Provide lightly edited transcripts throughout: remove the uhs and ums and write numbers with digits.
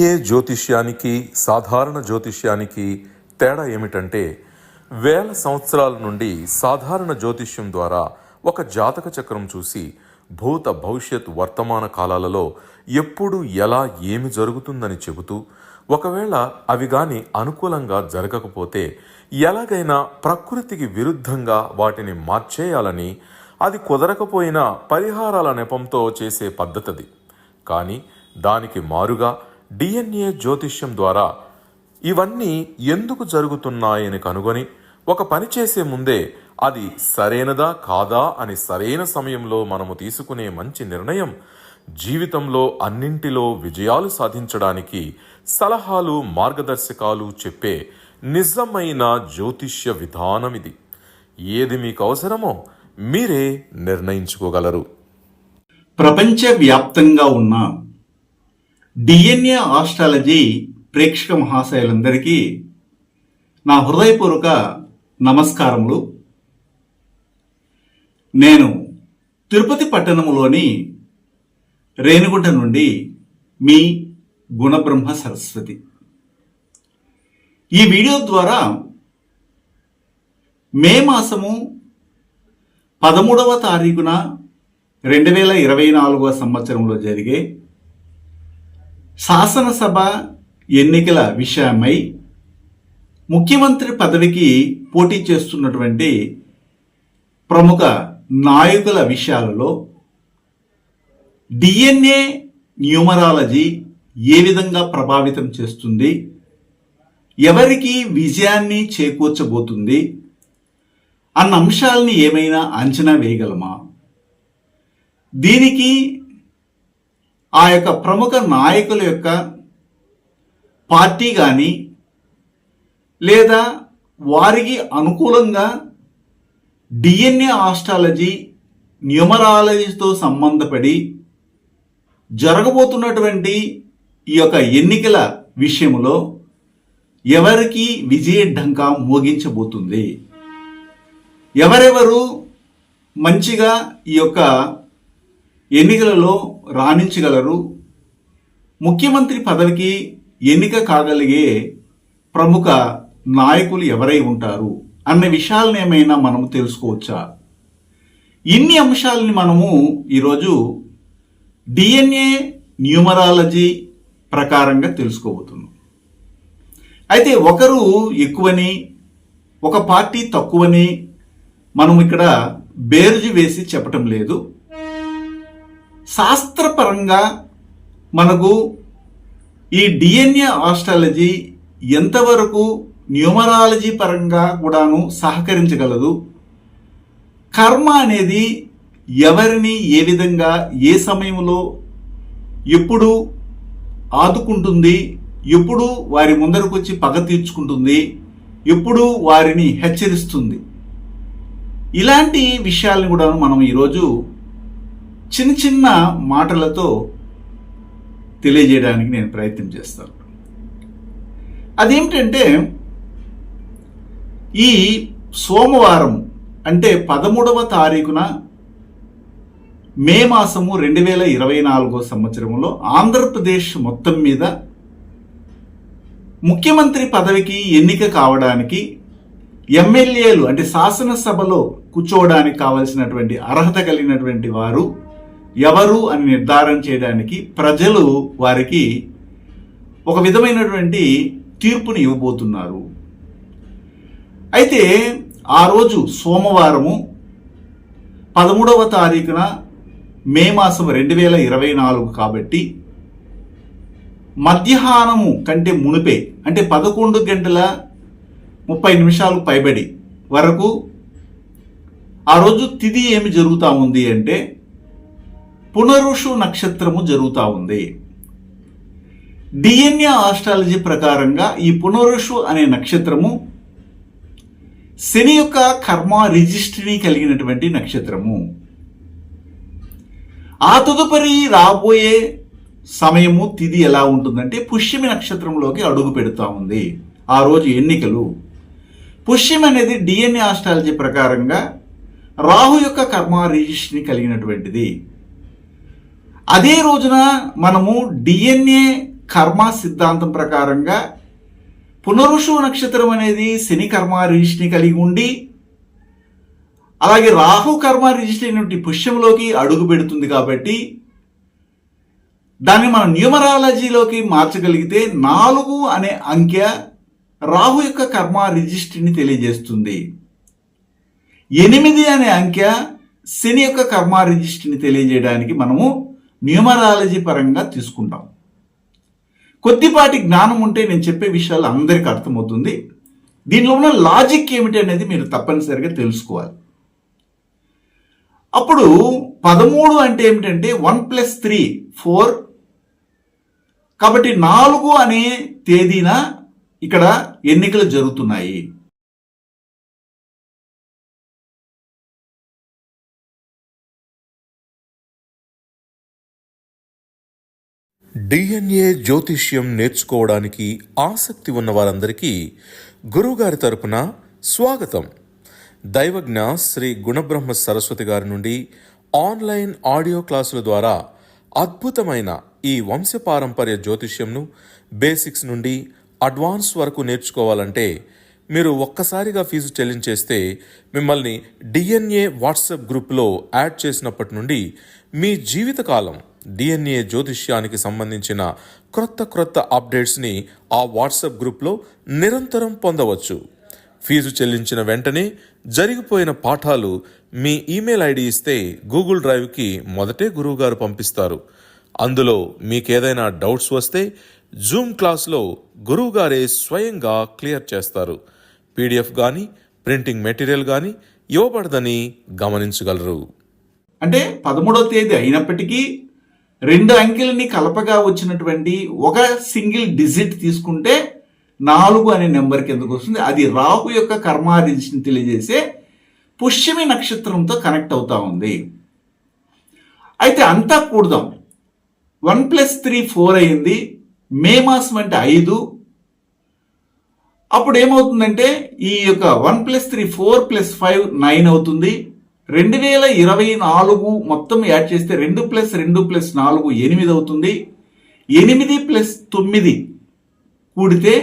DNA జ్యోతిష్యానికి సాధారణ జ్యోతిష్యానికి తేడా ఏమిటంటే, వేల సంవత్సరాల నుండి సాధారణ జ్యోతిష్యం ద్వారా ఒక జాతక చక్రం చూసి భూత భవిష్యత్ వర్తమాన కాలాలలో ఎప్పుడు ఎలా ఏమి జరుగుతుందని చెబుతూ, ఒకవేళ అవి గాని అనుకూలంగా జరగకపోతే ఎలాగైనా ప్రకృతికి విరుద్ధంగా వాటిని మార్చేయాలని, అది కుదరకపోయినా పరిహారాల నెపంతో చేసే పద్ధతిది. కానీ దానికి మారుగా డిఎన్ఏ జ్యోతిష్యం ద్వారా ఇవన్నీ ఎందుకు జరుగుతున్నాయని కనుగొని ఒక పని చేసే ముందే అది సరైనదా కాదా అని సరైన సమయంలో మనము తీసుకునే మంచి నిర్ణయం జీవితంలో అన్నింటిలో విజయాలు సాధించడానికి సలహాలు మార్గదర్శకాలు చెప్పే నిజమైన జ్యోతిష్య విధానం ఇది. ఏది మీకు అవసరమో మీరే నిర్ణయించుకోగలరు. ప్రపంచవ్యాప్తంగా ఉన్న డిఎన్ఏ ఆస్ట్రాలజీ ప్రేక్షక మహాశయులందరికీ నా హృదయపూర్వక నమస్కారములు. నేను తిరుపతి పట్టణంలోని రేణిగుంట నుండి మీ గుణబ్రహ్మ సరస్వతి. ఈ వీడియో ద్వారా మే మాసము 13వ తారీఖున 2024వ సంవత్సరంలో జరిగే శాసనసభ ఎన్నికల విషయమై ముఖ్యమంత్రి పదవికి పోటీ చేస్తున్నటువంటి ప్రముఖ నాయకుల విషయాలలో డిఎన్ఏ న్యూమరాలజీ ఏ విధంగా ప్రభావితం చేస్తుంది, ఎవరికి విజయాన్ని చేకూర్చబోతుంది అన్న అంశాలని ఏమైనా అంచనా వేయగలమా, దీనికి ఆ యొక్క ప్రముఖ నాయకుల యొక్క పార్టీ కానీ లేదా వారికి అనుకూలంగా డిఎన్ఏ ఆస్ట్రాలజీ న్యూమరాలజీతో సంబంధపడి జరగబోతున్నటువంటి ఈ యొక్క ఎన్నికల విషయంలో ఎవరికి విజయ ఢంకా మోగించబోతుంది, ఎవరెవరు మంచిగా ఈ యొక్క ఎన్నికలలో రాణించగలరు, ముఖ్యమంత్రి పదవికి ఎన్నిక కాగలిగే ప్రముఖ నాయకులు ఎవరై ఉంటారు అన్న విషయాలను ఏమైనా మనము తెలుసుకోవచ్చా? ఇన్ని అంశాలని మనము ఈరోజు డిఎన్ఏ న్యూమరాలజీ ప్రకారంగా తెలుసుకోబోతున్నాం. అయితే ఒకరు ఎక్కువని ఒక పార్టీ తక్కువని మనం ఇక్కడ బేరుజు వేసి చెప్పటం లేదు. శాస్త్రపరంగా మనకు ఈ డిఎన్ఏ ఆస్ట్రాలజీ ఎంతవరకు న్యూమరాలజీ పరంగా కూడాను సహకరించగలదు, కర్మ అనేది ఎవరిని ఏ విధంగా ఏ సమయంలో ఎప్పుడు ఆదుకుంటుంది, ఎప్పుడు వారి ముందరకు వచ్చి పగ తీర్చుకుంటుంది, ఎప్పుడు వారిని హెచ్చరిస్తుంది, ఇలాంటి విషయాలను కూడా మనం ఈరోజు చిన్న చిన్న మాటలతో తెలియజేయడానికి నేను ప్రయత్నం చేస్తాను. అదేమిటంటే, ఈ సోమవారం అంటే 13వ తారీఖున మే మాసము 2024వ సంవత్సరంలో ఆంధ్రప్రదేశ్ మొత్తం మీద ముఖ్యమంత్రి పదవికి ఎన్నిక కావడానికి ఎమ్మెల్యేలు అంటే శాసనసభలో కూర్చోవడానికి కావలసినటువంటి అర్హత కలిగినటువంటి వారు ఎవరు అని నిర్ధారణ చేయడానికి ప్రజలు వారికి ఒక విధమైనటువంటి తీర్పుని ఇవ్వబోతున్నారు. అయితే ఆ రోజు సోమవారము 13వ తారీఖున మే మాసం 2024 కాబట్టి మధ్యాహ్నము కంటే మునిపే అంటే 11:30 పైబడి వరకు ఆ రోజు తిథి ఏమి జరుగుతూ ఉంది అంటే పునరుషు నక్షత్రము జరుగుతూ ఉంది. డిఎన్ఏ ఆస్ట్రాలజీ ప్రకారంగా ఈ పునరుషు అనే నక్షత్రము శని యొక్క కర్మ రిజిస్ట్రీని కలిగినటువంటి నక్షత్రము. ఆ తదుపరి రాబోయే సమయము తిథి ఎలా ఉంటుందంటే పుష్యమి నక్షత్రంలోకి అడుగు పెడుతూ ఉంది. ఆ రోజు ఎన్నికలు. పుష్యం అనేది డిఎన్ఏ ఆస్ట్రాలజీ ప్రకారంగా రాహు యొక్క కర్మ రిజిస్ట్రీని కలిగినటువంటిది. అదే రోజున మనము డిఎన్ఏ కర్మ సిద్ధాంతం ప్రకారంగా పునరుషు నక్షత్రం అనేది శని కర్మ రిజిస్ట్ని కలిగి ఉండి అలాగే రాహు కర్మ రిజిస్టర్ అయినటువంటి పుష్యంలోకి అడుగు పెడుతుంది కాబట్టి దాన్ని మనం న్యూమరాలజీలోకి మార్చగలిగితే 4 అనే అంకె రాహు యొక్క కర్మ రిజిస్ట్రీని తెలియజేస్తుంది. 8 అనే అంకె శని యొక్క కర్మ రిజిస్ట్రీని తెలియజేయడానికి మనము న్యూమరాలజీ పరంగా తీసుకుంటాం. కొద్దిపాటి జ్ఞానం ఉంటే నేను చెప్పే విషయాలు అందరికీ అర్థమవుతుంది. దీనిలో ఉన్న లాజిక్ ఏమిటి అనేది మీరు తప్పనిసరిగా తెలుసుకోవాలి. అప్పుడు 13 అంటే ఏమిటంటే 1 + 3 4. కాబట్టి 4 అనే తేదీన ఇక్కడ ఎన్నికలు జరుగుతున్నాయి. డిఎన్ఏ జ్యోతిష్యం నేర్చుకోవడానికి ఆసక్తి ఉన్న వారందరికీ గురువుగారి తరపున స్వాగతం. దైవజ్ఞ శ్రీ గుణబ్రహ్మ సరస్వతి గారి నుండి ఆన్లైన్ ఆడియో క్లాసుల ద్వారా అద్భుతమైన ఈ వంశపారంపర్య జ్యోతిష్యంను బేసిక్స్ నుండి అడ్వాన్స్ వరకు నేర్చుకోవాలంటే మీరు ఒక్కసారిగా ఫీజు చెల్లించేస్తే మిమ్మల్ని డిఎన్ఏ వాట్సాప్ గ్రూప్లో యాడ్ చేసినప్పటి నుండి మీ జీవితకాలం డిఎన్ఏ జ్యోతిష్యానికి సంబంధించిన క్రొత్త అప్డేట్స్ని ఆ వాట్సాప్ గ్రూప్లో నిరంతరం పొందవచ్చు. ఫీజు చెల్లించిన వెంటనే జరిగిపోయిన పాఠాలు మీ ఈమెయిల్ ఐడి ఇస్తే గూగుల్ డ్రైవ్కి మొదటే గురువుగారు పంపిస్తారు. అందులో మీకేదైనా డౌట్స్ వస్తే జూమ్ క్లాస్లో గురువుగారే స్వయంగా క్లియర్ చేస్తారు. పీడిఎఫ్ కానీ ప్రింటింగ్ మెటీరియల్ కానీ ఇవ్వబడదని గమనించగలరు. అంటే 13వ తేదీ అయినప్పటికీ 2 అంకెలని కలపగా వచ్చినటువంటి ఒక సింగిల్ డిజిట్ తీసుకుంటే 4 అనే నెంబర్ కిందకు వస్తుంది. అది రాహు యొక్క కర్మ రిజిస్ట్ని తెలియజేసే పుష్యమి నక్షత్రంతో కనెక్ట్ అవుతా ఉంది. అయితే అంతా కూడదాం. 1 + 3 4 అయింది. మే మాసం అంటే 5. అప్పుడు ఏమవుతుందంటే ఈ యొక్క 1 + 3 4 + 5 9 అవుతుంది. 2024 మొత్తం యాడ్ చేస్తే 2 + 2 + 4 8 అవుతుంది. 8 + 9 కూడితే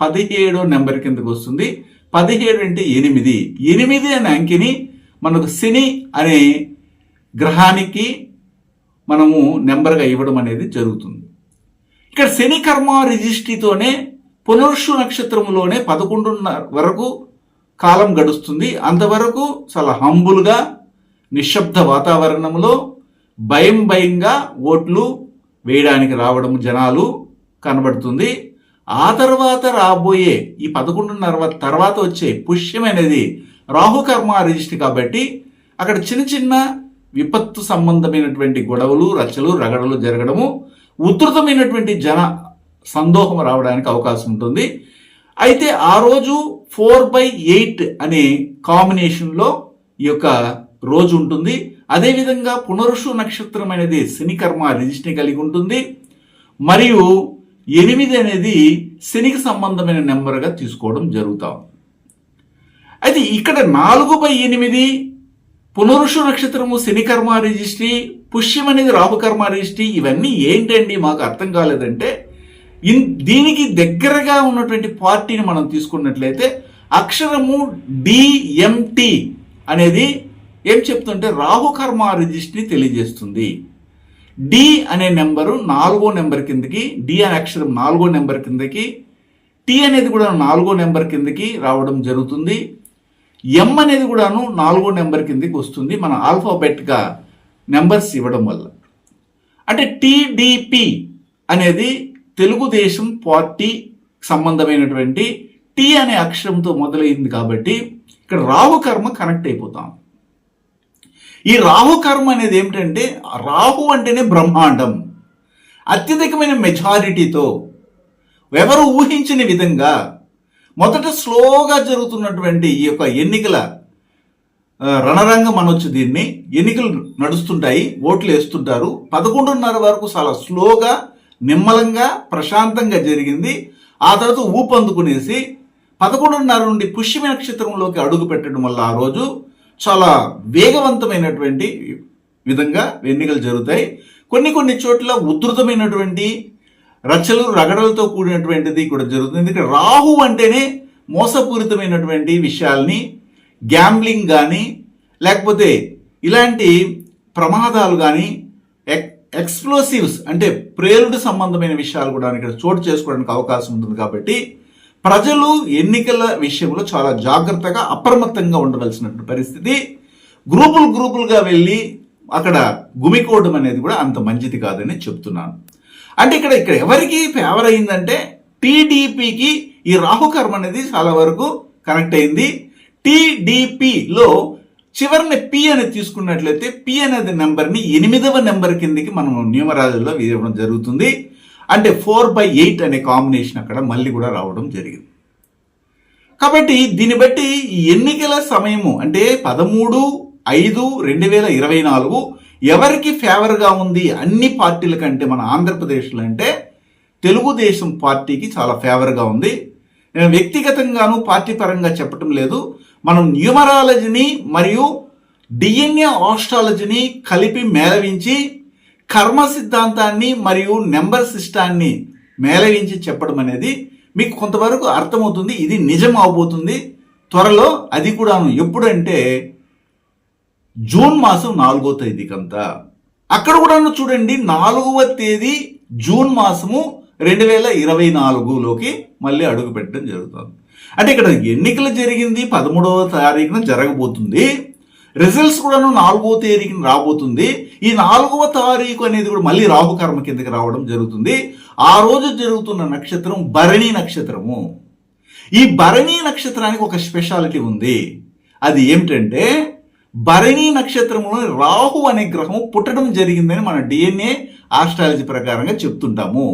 17వ నెంబర్ కిందకు వస్తుంది. 17 అంటే 8. 8 అనే అంకెని మనకు శని అనే గ్రహానికి మనము నెంబర్గా ఇవ్వడం అనేది జరుగుతుంది. ఇక్కడ శని కర్మ రిజిస్ట్రీతోనే పునర్షు నక్షత్రంలోనే 11:30 వరకు కాలం గడుస్తుంది. అంతవరకు చాలా హంబుల్గా నిశ్శబ్ద వాతావరణంలో భయంగా ఓట్లు వేయడానికి రావడం జనాలు కనబడుతుంది. ఆ తర్వాత రాబోయే ఈ 11:30 తర్వాత వచ్చే పుష్యం అనేది రాహుకర్మ రిజిస్ట్రీ కాబట్టి అక్కడ చిన్న విపత్తు సంబంధమైనటువంటి గొడవలు రచ్చలు రగడలు జరగడము ఉధృతమైనటువంటి జన సందోహం రావడానికి అవకాశం ఉంటుంది. అయితే ఆ రోజు 4/8 అనే కాంబినేషన్లో ఈ యొక్క రోజు ఉంటుంది. అదేవిధంగా పునరుషు నక్షత్రం అనేది శని కర్మ రిజిస్ట్ని కలిగి ఉంటుంది. మరియు 8 అనేది శనికి సంబంధమైన నెంబర్గా తీసుకోవడం జరుగుతాం. అయితే ఇక్కడ 4/8 పునరుషు నక్షత్రము శని కర్మ రిజిస్ట్రీ, పుష్యం అనేది రాహుకర్మ రిజిస్ట్రీ, ఇవన్నీ ఏంటండి మాకు అర్థం కాలేదంటే దీనికి దగ్గరగా ఉన్నటువంటి పార్టీని మనం తీసుకున్నట్లయితే అక్షరము డిఎంటి అనేది ఏం చెప్తుంటే రాహుకర్మ రిజిస్ట్రీ తెలియజేస్తుంది. డి అనే నెంబరు 4వ నెంబర్ కిందకి, డి అనే అక్షరం 4వ నెంబర్ కిందకి, టి అనేది కూడా 4వ నెంబర్ కిందకి రావడం జరుగుతుంది. ఎం అనేది కూడాను 4వ నెంబర్ కిందకి వస్తుంది మన ఆల్ఫాబెట్గా నెంబర్స్ ఇవ్వడం వల్ల. అంటే టిడిపి అనేది తెలుగుదేశం పార్టీ సంబంధమైనటువంటి టి అనే అక్షరంతో మొదలైంది కాబట్టి ఇక్కడ రాహుకర్మ కనెక్ట్ అయిపోతాం. ఈ రాహుకర్మ అనేది ఏమిటంటే రాహు అంటేనే బ్రహ్మాండం. అత్యధికమైన మెజారిటీతో ఎవరు ఊహించిన విధంగా మొదట స్లోగా జరుగుతున్నటువంటి ఈ యొక్క ఎన్నికల రణరంగం అనొచ్చు దీన్ని. ఎన్నికలు నడుస్తుంటాయి, ఓట్లు వేస్తుంటారు. 11:30 వరకు చాలా స్లోగా నిమ్మలంగా ప్రశాంతంగా జరిగింది. ఆ తర్వాత ఊపందుకునేసి 11:30 నుండి పుష్యమి నక్షత్రంలోకి అడుగు పెట్టడం వల్ల ఆ రోజు చాలా వేగవంతమైనటువంటి విధంగా ఎన్నికలు జరుగుతాయి. కొన్ని చోట్ల ఉధృతమైనటువంటి రచ్చలు రగడలతో కూడినటువంటిది కూడా జరుగుతుంది. ఎందుకంటే రాహు అంటేనే మోసపూరితమైనటువంటి విషయాల్ని, గ్యాంబ్లింగ్ కానీ లేకపోతే ఇలాంటి ప్రమాదాలు కానీ, ఎక్స్ప్లోసివ్స్ అంటే ప్రేలుడు సంబంధమైన విషయాలు కూడా ఇక్కడ చోటు చేసుకోవడానికి అవకాశం ఉంటుంది. కాబట్టి ప్రజలు ఎన్నికల విషయంలో చాలా జాగ్రత్తగా అప్రమత్తంగా ఉండవలసినటువంటి పరిస్థితి. గ్రూపులుగా వెళ్ళి అక్కడ గుమికోవడం అనేది కూడా అంత మంచిది కాదని చెప్తున్నాను. అంటే ఇక్కడ ఎవరికి ఫేవర్ అయిందంటే టీడీపీకి ఈ రాహుకర్మ అనేది చాలా వరకు కనెక్ట్ అయింది. టీడీపీలో చివరిని పి అనేది తీసుకున్నట్లయితే పి అనేది నెంబర్ని 8వ నెంబర్ కిందకి మనం న్యూమరాలజీలో వేయడం జరుగుతుంది. అంటే 4/8 అనే కాంబినేషన్ అక్కడ మళ్ళీ కూడా రావడం జరిగింది. కాబట్టి దీన్ని బట్టి ఈ ఎన్నికల సమయము అంటే 13/5/2024 ఎవరికి ఫేవర్గా ఉంది అన్ని పార్టీల కంటే మన ఆంధ్రప్రదేశ్లో అంటే తెలుగుదేశం పార్టీకి చాలా ఫేవర్గా ఉంది. నేను వ్యక్తిగతంగాను పార్టీ పరంగా చెప్పటం లేదు. మనం న్యూమరాలజీని మరియు డిఎన్ఏ ఆస్ట్రాలజీని కలిపి మేళవించి కర్మ సిద్ధాంతాన్ని మరియు నెంబర్ సిస్టాన్ని మేళవించి చెప్పడం అనేది మీకు కొంతవరకు అర్థమవుతుంది. ఇది నిజం అవబోతుంది త్వరలో. అది కూడా ఎప్పుడంటే జూన్ మాసం 4వ తేదీకంతా. అక్కడ కూడా చూడండి 4వ తేదీ జూన్ మాసము 2024లోకి మళ్ళీ అడుగు పెట్టడం జరుగుతుంది. అంటే ఇక్కడ ఎన్నికలు జరిగింది 13వ తారీఖున జరగబోతుంది. రిజల్ట్స్ కూడాను 4వ తేదీకి రాబోతుంది. ఈ 4వ తారీఖు అనేది కూడా మళ్ళీ రాహుకర్మ కిందకి రావడం జరుగుతుంది. ఆ రోజు జరుగుతున్న నక్షత్రం భరణి నక్షత్రము. ఈ భరణి నక్షత్రానికి ఒక స్పెషాలిటీ ఉంది. అది ఏమిటంటే భరణి నక్షత్రంలో రాహు అనే గ్రహం పుట్టడం జరిగిందని మన డిఎన్ఏ ఆస్ట్రాలజీ ప్రకారంగా చెప్తుంటాము.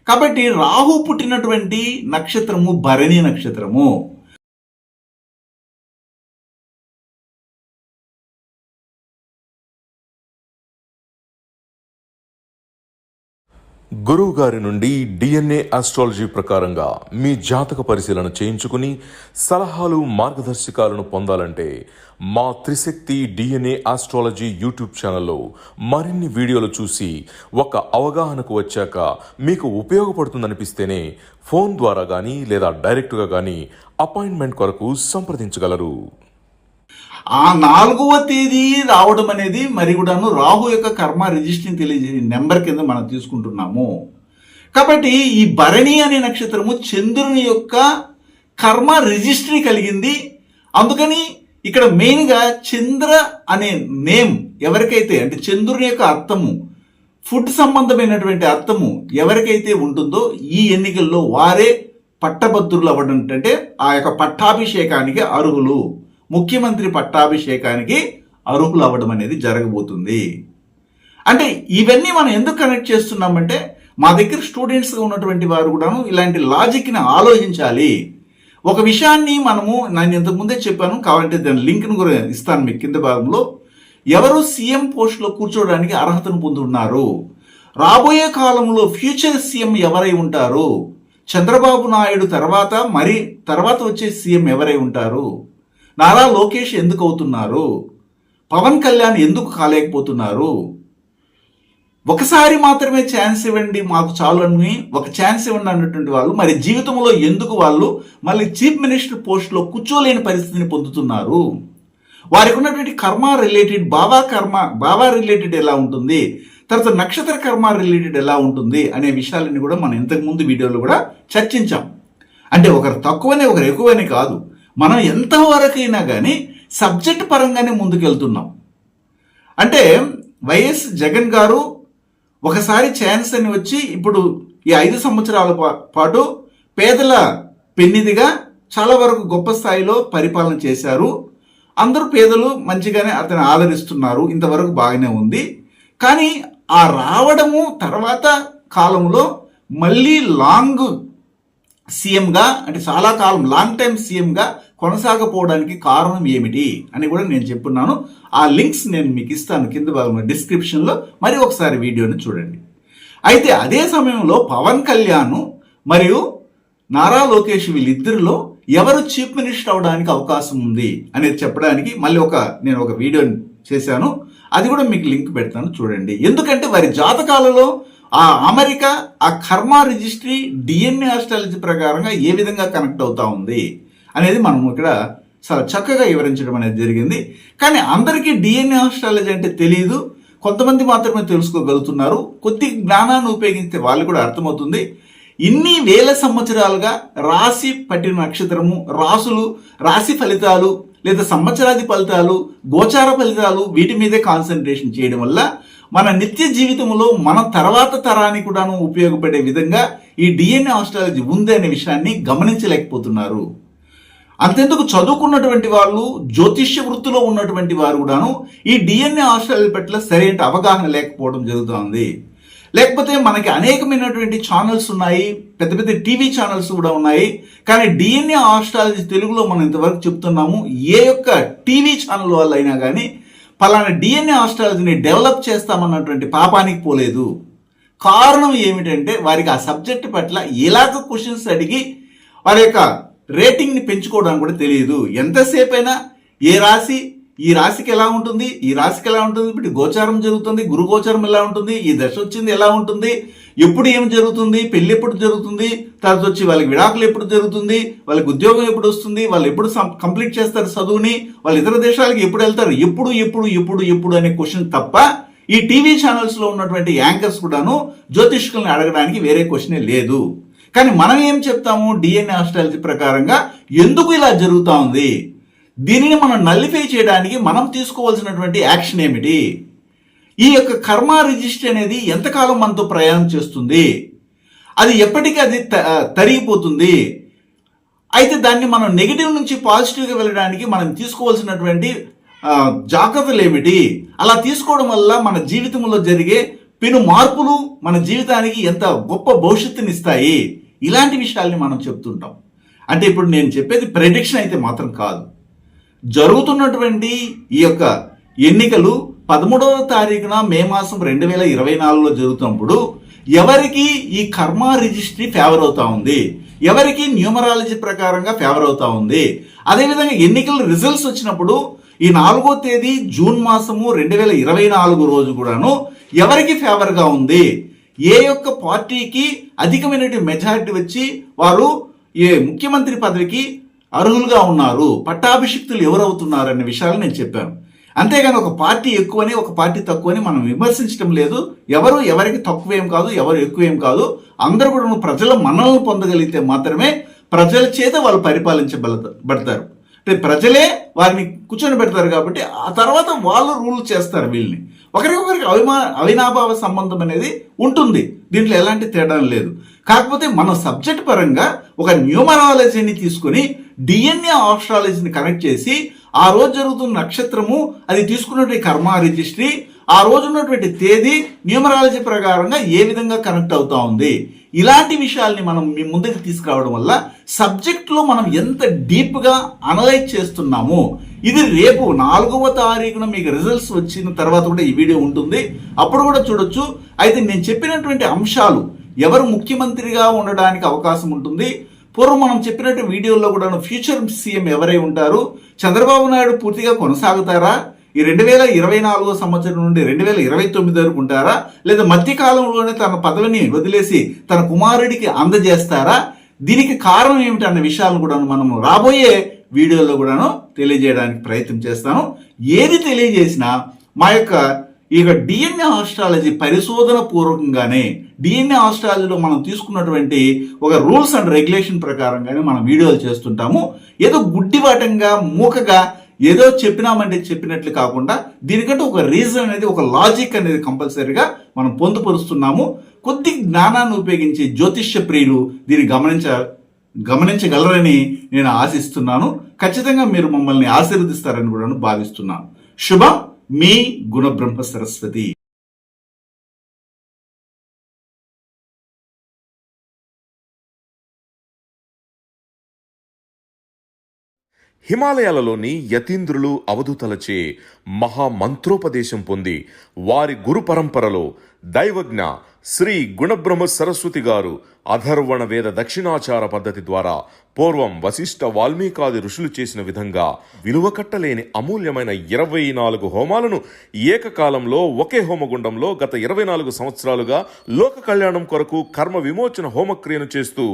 కాబట్టి రాహు పుట్టినటువంటి నక్షత్రము భరణి నక్షత్రము. గురువు గారి నుండి డిఎన్ఏ ఆస్ట్రాలజీ ప్రకారంగా మీ జాతక పరిశీలన చేయించుకుని సలహాలు మార్గదర్శకాలను పొందాలంటే మా త్రిశక్తి డిఎన్ఏ ఆస్ట్రాలజీ యూట్యూబ్ ఛానల్లో మరిన్ని వీడియోలు చూసి ఒక అవగాహనకు వచ్చాక మీకు ఉపయోగపడుతుందనిపిస్తేనే ఫోన్ ద్వారా కానీ లేదా డైరెక్ట్గా కానీ అపాయింట్మెంట్ కొరకు సంప్రదించగలరు. ఆ 4వ తేదీ రావడం అనేది మరి కూడాను రాహు యొక్క కర్మ రిజిస్ట్రీని తెలియజేసే నెంబర్ కింద మనం తీసుకుంటున్నాము. కాబట్టి ఈ భరణి అనే నక్షత్రము చంద్రుని యొక్క కర్మ రిజిస్ట్రీ కలిగింది. అందుకని ఇక్కడ మెయిన్గా చంద్ర అనే నేమ్ ఎవరికైతే అంటే చంద్రుని యొక్క అర్థము ఫుడ్ సంబంధమైనటువంటి అర్థము ఎవరికైతే ఉంటుందో ఈ ఎన్నికల్లో వారే పట్టభద్రులు అవ్వడం అంటే ఆ యొక్క పట్టాభిషేకానికి అర్హులు, ముఖ్యమంత్రి పట్టాభిషేకానికి అర్హులు అవ్వడం అనేది జరగబోతుంది. అంటే ఇవన్నీ మనం ఎందుకు కనెక్ట్ చేస్తున్నామంటే మా దగ్గర స్టూడెంట్స్గా ఉన్నటువంటి వారు కూడాను ఇలాంటి లాజిక్ని ఆలోచించాలి. ఒక విషయాన్ని నేను ఇంతకుముందే చెప్పాను, కావాలంటే దాని లింక్ను కూడా ఇస్తాను మీకు కింద భాగంలో. ఎవరు సీఎం పోస్టులో కూర్చోవడానికి అర్హతను పొందుతున్నారు, రాబోయే కాలంలో ఫ్యూచర్ సీఎం ఎవరై ఉంటారు, చంద్రబాబు నాయుడు తర్వాత వచ్చే సీఎం ఎవరై ఉంటారు, నారా లోకేష్ ఎందుకు అవుతున్నారు, పవన్ కళ్యాణ్ ఎందుకు కాలేకపోతున్నారు, ఒకసారి మాత్రమే ఛాన్స్ ఇవ్వండి మాకు చాలు అని ఒక ఛాన్స్ ఇవ్వండి అన్నటువంటి వాళ్ళు మరి జీవితంలో ఎందుకు వాళ్ళు మళ్ళీ చీఫ్ మినిస్టర్ పోస్ట్లో కూర్చోలేని పరిస్థితిని పొందుతున్నారు, వారికి ఉన్నటువంటి కర్మ రిలేటెడ్ బాబా రిలేటెడ్ ఎలా ఉంటుంది, తర్వాత నక్షత్ర కర్మ రిలేటెడ్ ఎలా ఉంటుంది అనే విషయాలన్నీ కూడా మనం ఇంతకుముందు వీడియోలో కూడా చర్చించాం. అంటే ఒకరు తక్కువనే ఒకరు ఎక్కువనే కాదు, మనం ఎంతవరకైనా కానీ సబ్జెక్ట్ పరంగానే ముందుకెళ్తున్నాం. అంటే వైఎస్ జగన్ గారు ఒకసారి ఛాన్స్ అని వచ్చి ఇప్పుడు ఈ 5 సంవత్సరాల పాటు పేదల పెన్నిదిగా చాలా వరకు గొప్ప స్థాయిలో పరిపాలన చేశారు. అందరూ పేదలు మంచిగానే అతను ఆదరిస్తున్నారు, ఇంతవరకు బాగానే ఉంది. కానీ ఆ రావడము తర్వాత కాలంలో మళ్ళీ లాంగ్ సీఎంగా అంటే చాలా కాలం లాంగ్ టైం సీఎంగా కొనసాగపోవడానికి కారణం ఏమిటి అని కూడా నేను చెప్పున్నాను. ఆ లింక్స్ నేను మీకు ఇస్తాను కింద భాగంలో డిస్క్రిప్షన్లో, మరి ఒకసారి వీడియోని చూడండి. అయితే అదే సమయంలో పవన్ కళ్యాణ్ మరియు నారా లోకేష్ వీళ్ళిద్దరిలో ఎవరు చీఫ్ మినిస్టర్ అవడానికి అవకాశం ఉంది అనేది చెప్పడానికి మళ్ళీ నేను ఒక వీడియోని చేశాను, అది కూడా మీకు లింక్ పెడతాను చూడండి. ఎందుకంటే వారి జాతకాలలో ఆ అమెరికా ఆ కర్మ రిజిస్ట్రీ డిఎన్ఏ ఆస్ట్రాలజీ ప్రకారంగా ఏ విధంగా కనెక్ట్ అవుతా ఉంది అనేది మనం ఇక్కడ చాలా చక్కగా వివరించడం అనేది జరిగింది. కానీ అందరికీ డిఎన్ఏ ఆస్ట్రాలజీ అంటే తెలియదు, కొంతమంది మాత్రమే తెలుసుకోగలుగుతున్నారు. కొద్ది జ్ఞానాన్ని ఉపయోగిస్తే వాళ్ళు కూడా అర్థమవుతుంది. ఇన్ని వేల సంవత్సరాలుగా రాశి పట్టిన నక్షత్రము, రాసులు, రాశి ఫలితాలు లేదా సంవత్సరాది ఫలితాలు, గోచార ఫలితాలు వీటి మీదే కాన్సన్ట్రేషన్ చేయడం వల్ల మన నిత్య జీవితంలో మన తర్వాత తరానికి కూడాను ఉపయోగపడే విధంగా ఈ డిఎన్ఏ ఆస్ట్రాలజీ ఉంది అనే విషయాన్ని గమనించలేకపోతున్నారు. అంతెందుకు చదువుకున్నటువంటి వాళ్ళు, జ్యోతిష్య వృత్తిలో ఉన్నటువంటి వారు కూడాను ఈ డిఎన్ఏ ఆస్ట్రాలజీ పట్ల సరైన అవగాహన లేకపోవడం జరుగుతుంది. లేకపోతే మనకి అనేకమైనటువంటి ఛానల్స్ ఉన్నాయి, పెద్ద పెద్ద టీవీ ఛానల్స్ కూడా ఉన్నాయి. కానీ డిఎన్ఏ ఆస్ట్రాలజీ తెలుగులో మనం ఇంతవరకు చెప్తున్నాము, ఏ యొక్క టీవీ ఛానల్ వల్ల అయినా కానీ పలానా డిఎన్ఏ ఆస్ట్రాలజీని డెవలప్ చేస్తామన్నటువంటి పాపానికి పోలేదు. కారణం ఏమిటంటే వారికి ఆ సబ్జెక్ట్ పట్ల ఎలాగ క్వశ్చన్స్ అడిగి వారి యొక్క రేటింగ్ని పెంచుకోవడానికి కూడా తెలియదు. ఎంతసేపు అయినా ఏ రాశి, ఈ రాశికి ఎలా ఉంటుంది, ఈ రాశికి ఎలా ఉంటుంది, ఇప్పుడు గోచారం జరుగుతుంది, గురు గోచారం ఎలా ఉంటుంది, ఈ దశ వచ్చింది ఎలా ఉంటుంది, ఎప్పుడు ఏం జరుగుతుంది, పెళ్లి ఎప్పుడు జరుగుతుంది, తర్వాత వచ్చి వాళ్ళకి విడాకులు ఎప్పుడు జరుగుతుంది, వాళ్ళకి ఉద్యోగం ఎప్పుడు వస్తుంది, వాళ్ళు ఎప్పుడు కంప్లీట్ చేస్తారు చదువుని, వాళ్ళు ఇతర దేశాలకు ఎప్పుడు వెళ్తారు, ఎప్పుడు ఎప్పుడు ఎప్పుడు ఎప్పుడు అనే క్వశ్చన్ తప్ప ఈ టీవీ ఛానల్స్ లో ఉన్నటువంటి యాంకర్స్ కూడాను జ్యోతిష్కుల్ని అడగడానికి వేరే క్వశ్చనే లేదు. కానీ మనం ఏం చెప్తాము, డిఎన్ఏ ఆస్ట్రాలజీ ప్రకారంగా ఎందుకు ఇలా జరుగుతూ ఉంది, దీనిని మనం నల్లిఫై చేయడానికి మనం తీసుకోవాల్సినటువంటి యాక్షన్ ఏమిటి, ఈ యొక్క కర్మ రిజిస్టర్ అనేది ఎంతకాలం మనతో ప్రయాణం చేస్తుంది, అది ఎప్పటికీ అది తరిగిపోతుంది, అయితే దాన్ని మనం నెగిటివ్ నుంచి పాజిటివ్గా వెళ్ళడానికి మనం తీసుకోవాల్సినటువంటి జాగ్రత్తలు ఏమిటి, అలా తీసుకోవడం వల్ల మన జీవితంలో జరిగే పెను మార్పులు మన జీవితానికి ఎంత గొప్ప భవిష్యత్తునిస్తాయి, ఇలాంటి విషయాల్ని మనం చెప్తుంటాం. అంటే ఇప్పుడు నేను చెప్పేది ప్రెడిక్షన్ అయితే మాత్రం కాదు. జరుగుతున్నటువంటి ఈ యొక్క ఎన్నికలు 13వ తారీఖున మే మాసం 2024లో జరుగుతున్నప్పుడు ఎవరికి ఈ కర్మ రిజిస్ట్రీ ఫేవర్ అవుతా ఉంది, ఎవరికి న్యూమరాలజీ ప్రకారంగా ఫేవర్ అవుతా ఉంది, అదేవిధంగా ఎన్నికల రిజల్ట్స్ వచ్చినప్పుడు ఈ 4వ తేదీ జూన్ మాసము 2024 రోజు కూడాను ఎవరికి ఫేవర్గా ఉంది, ఏ యొక్క పార్టీకి అధికమైనటువంటి మెజారిటీ వచ్చి వారు ఏ ముఖ్యమంత్రి పదవికి అర్హులుగా ఉన్నారు, పట్టాభిషిక్తులు ఎవరవుతున్నారు అనే విషయాలు నేను చెప్పాను. అంతేగాని ఒక పార్టీ ఎక్కువని ఒక పార్టీ తక్కువని మనం విమర్శించడం లేదు. ఎవరు ఎవరికి తక్కువేం కాదు, ఎవరు ఎక్కువేం కాదు. అందరూ కూడా ప్రజల మన్ననలు పొందగలిగితే మాత్రమే ప్రజల చేత వాళ్ళు పరిపాలించబడతారు. అంటే ప్రజలే వారిని కూర్చొని పెడతారు కాబట్టి ఆ తర్వాత వాళ్ళు రూల్ చేస్తారు వీళ్ళని. ఒకరికొకరికి అవినాభావ సంబంధం అనేది ఉంటుంది, దీంట్లో ఎలాంటి తేడా లేదు. కాకపోతే మన సబ్జెక్ట్ పరంగా ఒక న్యూమరాలజీని తీసుకొని డిఎన్ఏ ఆస్ట్రాలజీని కనెక్ట్ చేసి ఆ రోజు జరుగుతున్న నక్షత్రము, అది తీసుకున్నటువంటి కర్మ రిజిస్ట్రీ, ఆ రోజు ఉన్నటువంటి తేదీ న్యూమరాలజీ ప్రకారంగా ఏ విధంగా కనెక్ట్ అవుతా ఉంది, ఇలాంటి విషయాల్ని మనం మీ ముందుకు తీసుకురావడం వల్ల సబ్జెక్ట్లో మనం ఎంత డీప్గా అనలైజ్ చేస్తున్నాము. ఇది రేపు 4వ తారీఖున మీకు రిజల్ట్స్ వచ్చిన తర్వాత కూడా ఈ వీడియో ఉంటుంది, అప్పుడు కూడా చూడొచ్చు. అయితే నేను చెప్పినటువంటి అంశాలు ఎవరు ముఖ్యమంత్రిగా ఉండడానికి అవకాశం ఉంటుంది, పూర్వం మనం చెప్పినట్టు వీడియోలో కూడా ఫ్యూచర్ సీఎం ఎవరై ఉంటారు, చంద్రబాబు నాయుడు పూర్తిగా కొనసాగుతారా, ఈ 2024 సంవత్సరం నుండి 2029 వరకు ఉంటారా, లేదా మధ్యకాలంలోనే తన పదవిని వదిలేసి తన కుమారుడికి అందజేస్తారా, దీనికి కారణం ఏమిటి అన్న విషయాలను కూడా మనం రాబోయే వీడియోలో కూడాను తెలియజేయడానికి ప్రయత్నం చేస్తాను. ఏది తెలియజేసినా మా యొక్క ఇక డిఎన్ఏ ఆస్ట్రాలజీ పరిశోధన పూర్వకంగానే, డిఎన్ఏ ఆస్ట్రాలజీలో మనం తీసుకున్నటువంటి ఒక రూల్స్ అండ్ రెగ్యులేషన్ ప్రకారంగానే మనం వీడియోలు చేస్తుంటాము. ఏదో గుడ్డివాటంగా మూకగా ఏదో చెప్పినామంటే చెప్పినట్లు కాకుండా దీనికంటే ఒక రీజన్ అనేది, ఒక లాజిక్ అనేది కంపల్సరీగా మనం పొందుపరుస్తున్నాము. కొద్ది జ్ఞానాన్ని ఉపయోగించి జ్యోతిష్య ప్రియులు దీన్ని గమనించగలరని నేను ఆశిస్తున్నాను. ఖచ్చితంగా మీరు మమ్మల్ని ఆశీర్వదిస్తారని కూడా భావిస్తున్నాను. శుభం, మీ గుణబ్రహ్మ సరస్వతి. హిమాలయాలలోని యతీంద్రులు అవధూతలచే మహామంత్రోపదేశం పొంది వారి గురు పరంపరలో దైవజ్ఞ శ్రీ గుణబ్రహ్మ సరస్వతి గారు అధర్వణ వేద దక్షిణాచార పద్ధతి ద్వారా పూర్వం వశిష్ఠ వాల్మీకాది ఋషులు చేసిన విధంగా విలువ కట్టలేని అమూల్యమైన 24 హోమాలను ఏకకాలంలో ఒకే హోమగుండంలో గత 24 సంవత్సరాలుగా లోక కళ్యాణం కొరకు కర్మ విమోచన హోమక్రియను చేస్తూ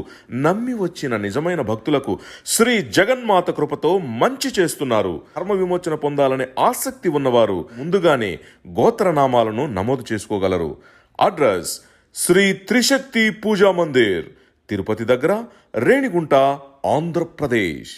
నమ్మి వచ్చిన నిజమైన భక్తులకు శ్రీ జగన్మాత కృపతో మంచి చేస్తున్నారు. కర్మ విమోచన పొందాలనే ఆసక్తి ఉన్నవారు ముందుగానే గోత్రనామాలను నమోదు చేసుకోగలరు. అడ్రస్ శ్రీ త్రిశక్తి పూజా మందిర్, తిరుపతి దగ్గర, రేణిగుంట, ఆంధ్రప్రదేశ్.